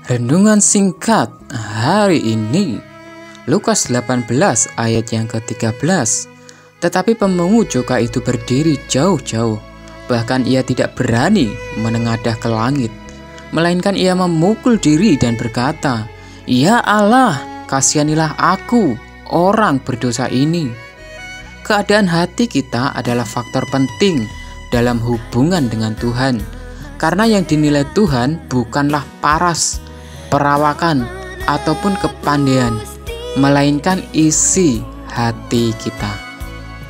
Renungan singkat hari ini, Lukas 18 ayat yang ke-13. Tetapi pemungut cukai itu berdiri jauh-jauh, bahkan ia tidak berani menengadah ke langit, melainkan ia memukul diri dan berkata, "Ya Allah, kasihanilah aku, orang berdosa ini." Keadaan hati kita adalah faktor penting dalam hubungan dengan Tuhan, karena yang dinilai Tuhan bukanlah paras, perawakan, ataupun kepandaian, melainkan isi hati kita.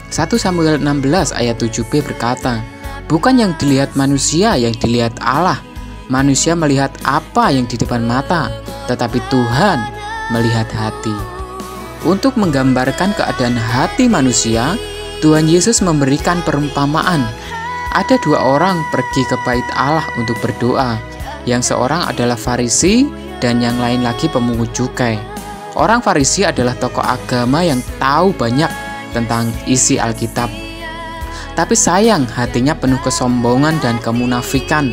1 Samuel 16 ayat 7b berkata, "Bukan yang dilihat manusia yang dilihat Allah. Manusia melihat apa yang di depan mata, tetapi Tuhan melihat hati." Untuk menggambarkan keadaan hati manusia, Tuhan Yesus memberikan perumpamaan. Ada dua orang pergi ke bait Allah untuk berdoa. Yang seorang adalah Farisi dan yang lain lagi pemungut cukai. Orang Farisi adalah tokoh agama yang tahu banyak tentang isi Alkitab. Tapi sayang, hatinya penuh kesombongan dan kemunafikan,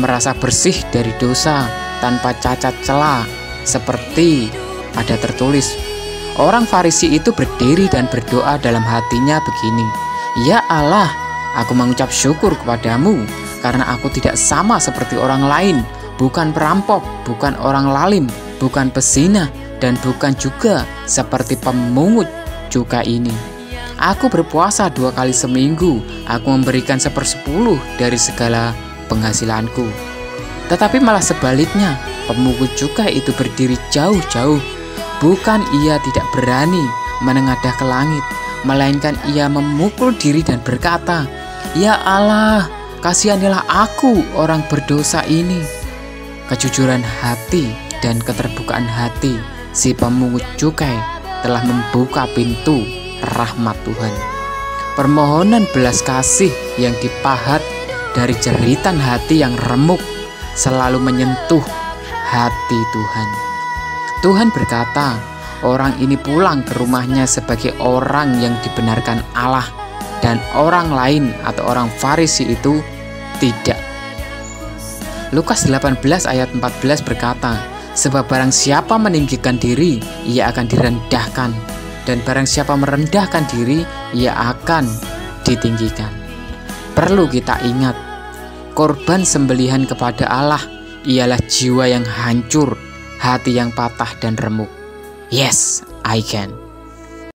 merasa bersih dari dosa tanpa cacat celah, seperti ada tertulis. Orang Farisi itu berdiri dan berdoa dalam hatinya begini, "Ya Allah, aku mengucap syukur kepadamu karena aku tidak sama seperti orang lain, bukan perampok, bukan orang lalim, bukan pezina, dan bukan juga seperti pemungut cukai ini. Aku berpuasa 2 kali seminggu, aku memberikan 1/10 dari segala penghasilanku." Tetapi malah sebaliknya, pemungut cukai itu berdiri jauh-jauh. Bukan ia tidak berani menengadah ke langit, melainkan ia memukul diri dan berkata, "Ya Allah, kasihanilah aku, orang berdosa ini." Kejujuran hati dan keterbukaan hati si pemungut cukai telah membuka pintu rahmat Tuhan. Permohonan belas kasih yang dipahat dari jeritan hati yang remuk selalu menyentuh hati Tuhan. Tuhan berkata, orang ini pulang ke rumahnya sebagai orang yang dibenarkan Allah, dan orang lain atau orang Farisi itu tidak. Lukas 18 ayat 14 berkata, "Sebab barang siapa meninggikan diri, ia akan direndahkan, dan barang siapa merendahkan diri, ia akan ditinggikan." Perlu kita ingat, korban sembelihan kepada Allah ialah jiwa yang hancur, hati yang patah dan remuk. Yes, I can.